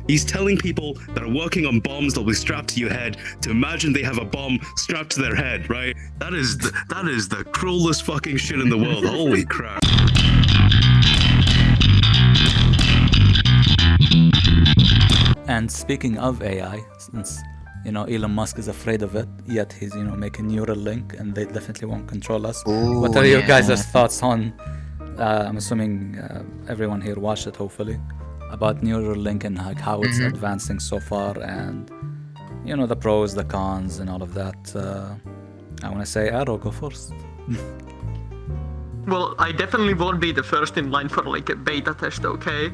He's telling people that are working on bombs that'll be strapped to your head to imagine they have a bomb strapped to their head, right? That is the cruelest fucking shit in the world. Holy crap. And speaking of AI, since Elon Musk is afraid of it, yet he's making Neuralink, and they definitely won't control us. Ooh, what are your yeah. guys' thoughts on? I'm assuming everyone here watched it, hopefully, about Neuralink and how it's advancing so far, and the pros, the cons, and all of that. I want to say, Arrow, go first. Well, I definitely won't be the first in line for like a beta test, okay?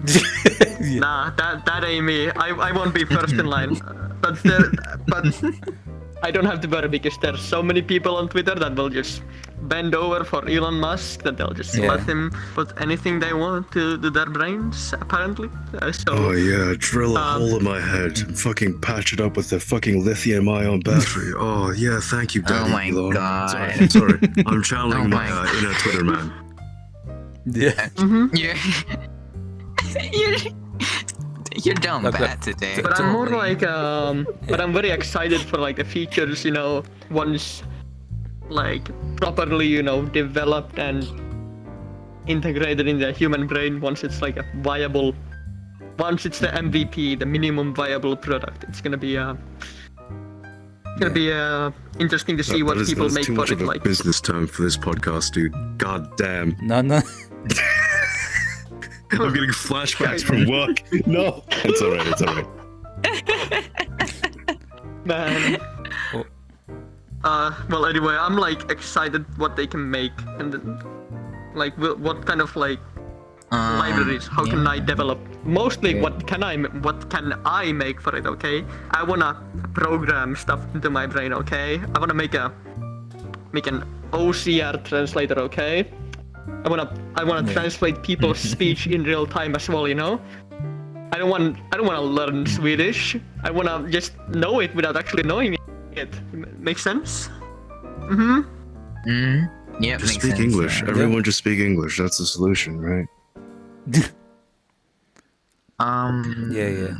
Yeah. Nah, that ain't me. I won't be first in line. But I don't have to worry because there's so many people on Twitter that will just bend over for Elon Musk that they'll just let him put anything they want to their brains, apparently. Oh yeah, drill a hole in my head and fucking patch it up with the fucking lithium-ion battery. Oh yeah, thank you, Daddy. Oh my Elon. God. Sorry. I'm channeling Oh my my- inner Twitter man. Yeah. You're down Look, bad today. But I'm more Totally. like, but I'm very excited for like the features, once like properly, developed and integrated in the human brain. Once it's like once it's the MVP, the minimum viable product, it's gonna be interesting to see what That is people make too for much it. of a Like, business term for this podcast, dude. God damn. No. I'm getting flashbacks from work. No. It's alright. man. Oh. Well, anyway, I'm like excited what they can make, and then, like what kind of like libraries. How can I develop? Mostly, what can I make for it? Okay, I wanna program stuff into my brain. Okay, I wanna make an OCR translator. Okay, I wanna translate people's speech in real time as well. I don't wanna learn Swedish. I wanna just know it without actually knowing it. Makes sense? Yeah, Just makes speak sense, English. yeah. Everyone just speak English. That's the solution, right? Yeah.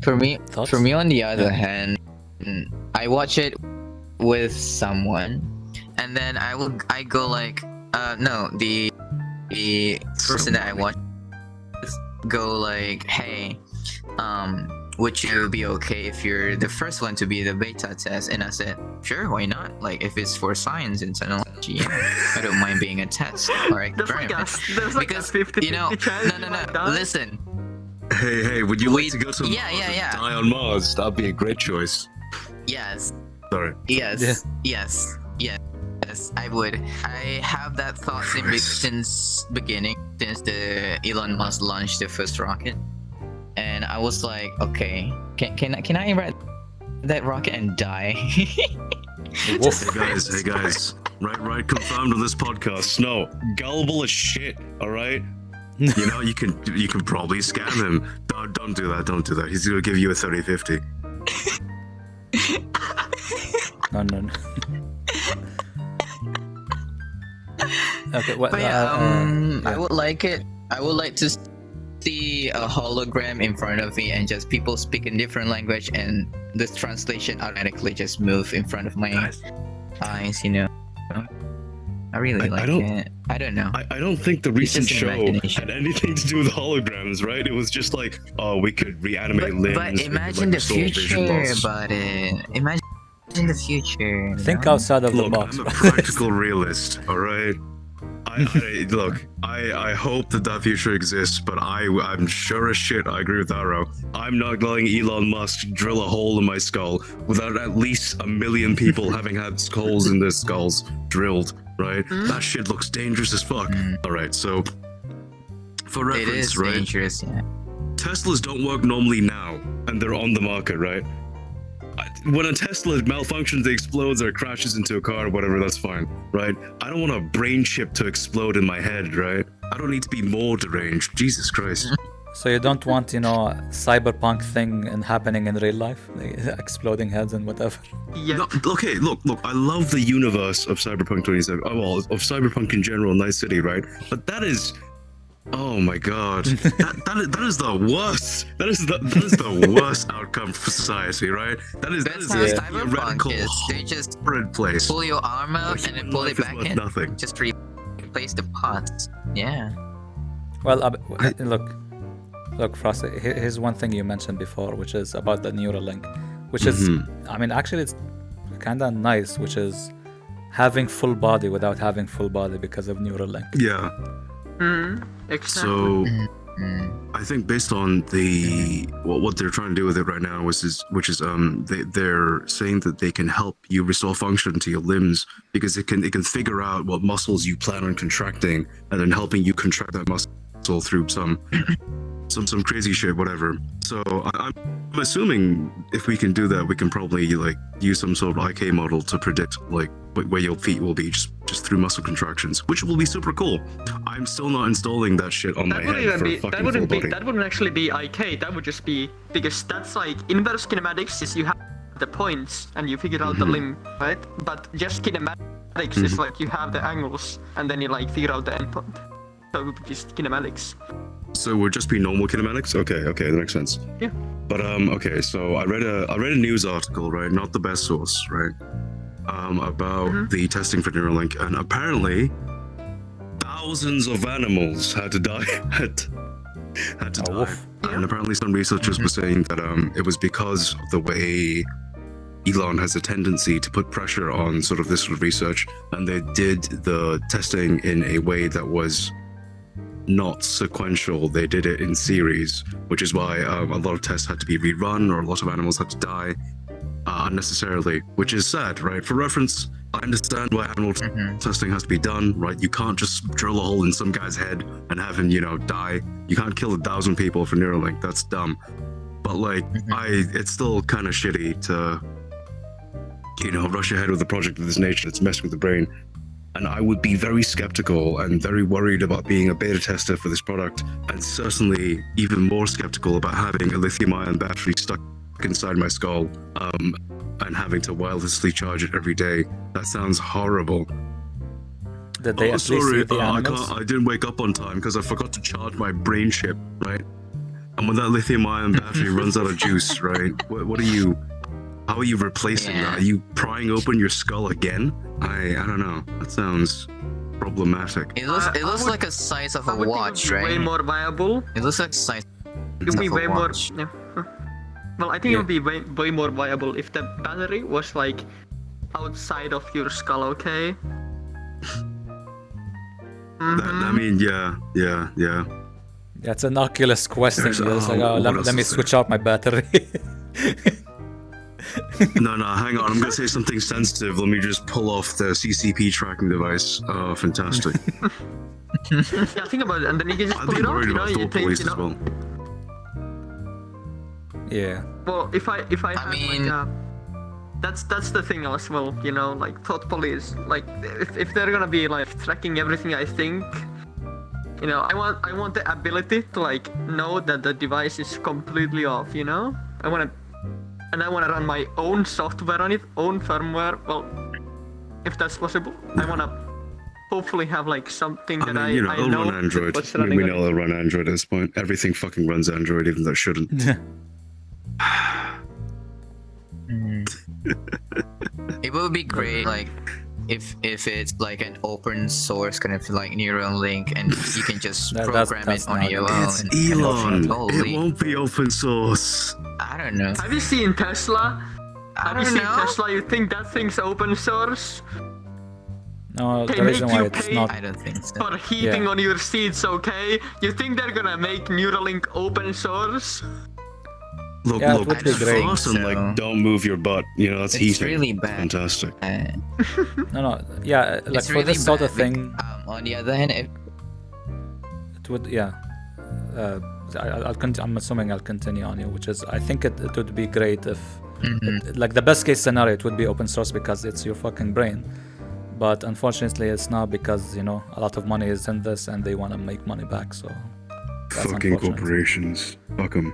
For me, Thoughts? on the other hand, I watch it with someone, and then I go like, no, the person that I watch go like, hey, would you be okay if you're the first one to be the beta test? And I said, sure, why not? Like, if it's for science and technology, I don't mind being a test or experiment. There's like Because, a 50-50 chance. no, listen. Hey, would you like to go to Mars yeah. and die on Mars? That'd be a great choice. Yes, Sorry. yes, I would. I have that thought since beginning, since the Elon Musk launched the first rocket. And I was like, okay, can I ride that rocket and die? Hey guys. Right, confirmed on this podcast. Snow, gullible as shit, alright? You can probably scam him. Don't do that. He's gonna give you a 30-50. No. Okay, what? But I would like it. I would like to see a hologram in front of me and just people speak in different language and the translation automatically just move in front of my eyes. I really like it. I don't know. I don't think the recent just show imagination. had anything to do with holograms, right? It was just like, oh, we could reanimate limbs. But we could, imagine like, the restore vision future loss. about it. Imagine the future. Think outside of the Look, box. I'm a practical realist, alright? I hope that future exists, but I'm sure as shit I agree with Arrow. I'm not letting Elon Musk drill a hole in my skull without at least 1 million people having had holes in their skulls drilled, right? That shit looks dangerous as fuck. Alright, so for It reference, is right? dangerous, yeah. Teslas don't work normally now, and they're on the market, right? When a Tesla malfunctions, it explodes or crashes into a car or whatever, that's fine, right? I don't want a brain chip to explode in my head, right? I don't need to be more deranged. Jesus Christ. So you don't want, cyberpunk thing happening in real life, like exploding heads and whatever. Yeah. No, okay, look, I love the universe of Cyberpunk 27. Well, of Cyberpunk in general, Night City, right? But that is Oh my god, that is the worst. That is the worst outcome for society, right? That is That's a how Yeah. Cyberpunk is. They just horrid place. pull your arm out Like, and then pull life it is back worth in. nothing. Just replace the parts. Yeah. Well, look, Frost. Here's one thing you mentioned before, which is about the Neuralink, which is, I mean, actually, it's kind of nice, which is having full body without having full body because of Neuralink. Yeah. Exactly. So I think based on what they're trying to do with it right now, which is they're saying that they can help you restore function to your limbs because it can figure out what muscles you plan on contracting and then helping you contract that muscle through some crazy shit, whatever. So I'm assuming if we can do that, we can probably like use some sort of IK model to predict like where your feet will be just through muscle contractions, which will be super cool. I'm still not installing that shit on my head for fucking full body. That wouldn't actually be IK. That would just be because that's like inverse kinematics is you have the points and you figure out the limb, right? But just kinematics is like you have the angles and then you like figure out the endpoint. So it would be just kinematics. So it would just be normal kinematics? Okay, that makes sense. Yeah. But okay, so I read a news article, right? Not the best source, right? About the testing for Neuralink, and apparently thousands of animals had to die. had to die. Woof. And apparently some researchers were saying that it was because of the way Elon has a tendency to put pressure on sort of this sort of research, and they did the testing in a way that was not sequential. They did it in series, which is why a lot of tests had to be rerun or a lot of animals had to die unnecessarily, which is sad, right? For reference, I understand why animal testing has to be done, right? You can't just drill a hole in some guy's head and have him, die. You can't kill 1,000 people for Neuralink. That's dumb. But like, it's still kind of shitty to, rush ahead with a project of this nature that's messing with the brain. And I would be very skeptical and very worried about being a beta tester for this product, and certainly even more skeptical about having a lithium-ion battery stuck inside my skull and having to wirelessly charge it every day. That sounds horrible. Did they at least Sorry, eat the animals? I didn't wake up on time because I forgot to charge my brain chip, right? And when that lithium-ion battery runs out of juice, right? How are you replacing that? Are you prying open your skull again? I don't know. That sounds problematic. It looks like a size of a watch, right? Way more viable. It looks like size It would be of a way more. watch. Yeah. Well, I think it would be way more viable if the battery was like outside of your skull. Okay. I mean, yeah. That's an Oculus Quest thing. There's- It's like, what let else me is there? switch out my battery. No, hang on. I'm gonna say something sensitive. Let me just pull off the CCP tracking device. Oh, fantastic. Yeah, think about it, and then you can just I'd pull be it off. worried You know, about you thought think, police you as know. well. Yeah. Well, if I mean- had that's the thing as well. You know, like thought police. Like if they're gonna be like tracking everything I think. I want the ability to like know that the device is completely off. I want to run my own software on it, own firmware. Well, if that's possible, I want to hopefully have like something that I it'll know run Android. what's We running on know it. it'll run Android at this point. Everything fucking runs Android, even though it shouldn't. It would be great, like if it's like an open source kind of like Neuralink, and you can just program that's it on not- your own. It's and Elon. totally- It won't be open source. I don't know. Have you seen Tesla? I Have you don't seen know. Tesla? You think that thing's open source? No, They the reason make why you it's pay- not. I don't think so. For heating Yeah. on your seats, okay? You think they're gonna make Neuralink open source? Look, Yeah, it would be I great. think awesome. so. Like, don't move your butt. It's heating. really bad. Fantastic. No. Yeah, like It's for really this sort of bad thing, on the other hand, it would. Yeah. I'm assuming I'll continue on you, which is I think it would be great if, like the best case scenario, it would be open source because it's your fucking brain. But unfortunately, it's not because a lot of money is in this and they want to make money back. So that's Fucking unfortunate. corporations. Fuck them.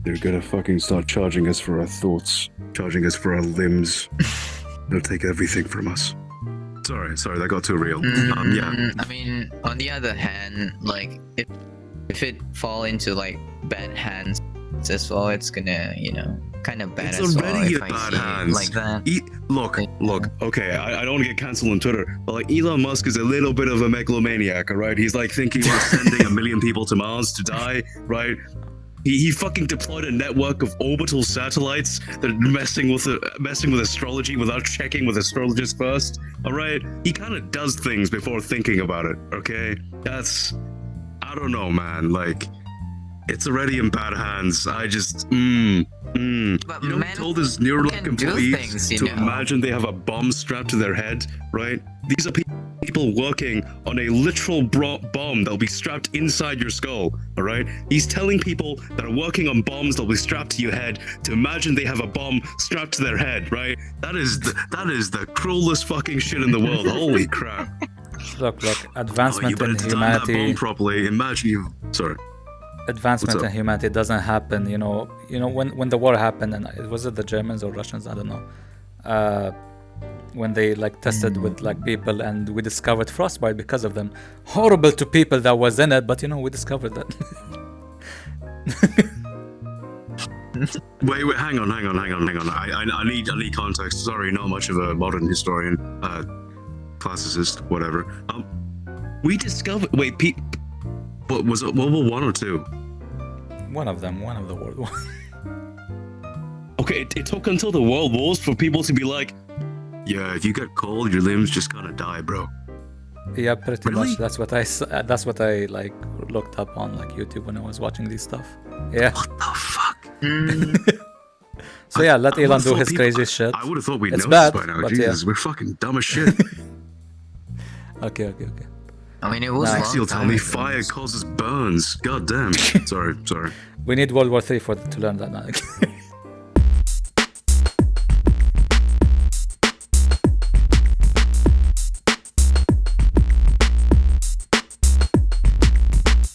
They're gonna fucking start charging us for our thoughts, charging us for our limbs. They'll take everything from us. Sorry, that got too real. Yeah. I mean, on the other hand, like if it fall into like bad hands as well, it's gonna, kind of bad It's as well. already If in I bad see it hands. like that. Look. Okay, I don't want to get cancelled on Twitter, but like Elon Musk is a little bit of a megalomaniac, all right? He's like thinking about sending 1 million people to Mars to die, right? He fucking deployed a network of orbital satellites that are messing with astrology without checking with astrologists first. All right, he kind of does things before thinking about it. Okay, I don't know, man. Like, it's already in bad hands. I just But you know, men he told his Neuralink can do employees things, you to know. imagine they have a bomb strapped to their head, right? These are people working on a literal bomb that'll be strapped inside your skull, all right? He's telling people that are working on bombs that'll be strapped to your head to imagine they have a bomb strapped to their head, right? That is the cruelest fucking shit in the world. Holy crap. Look, You advancement better in design that bomb humanity. properly. Imagine you... Sorry. Advancement What's in up? humanity doesn't happen. When the war happened, and was it the Germans or Russians? I don't know. When they like tested with like people, and we discovered frostbite because of them. Horrible to people that was in it, but we discovered that. Wait, hang on. I need context. Sorry, not much of a modern historian, classicist, whatever. We discovered. Wait, what was it? World War One or two? One of the World War. Okay, it took until the World Wars for people to be like, yeah, if you get cold, your limbs just kind of die, bro. Yeah, pretty Really? much. That's what I like looked up on like YouTube when I was watching these stuff. Yeah. What the fuck? So yeah, let I Elon would've do thought his people- crazy shit. I would have thought we'd It's know this bad, by now. but Jesus, yeah. we're fucking dumb as shit. Okay. I mean, it was. Nice. a long Axial tell time me ago. fire causes burns. God damn. Sorry. We need World War III to learn that now.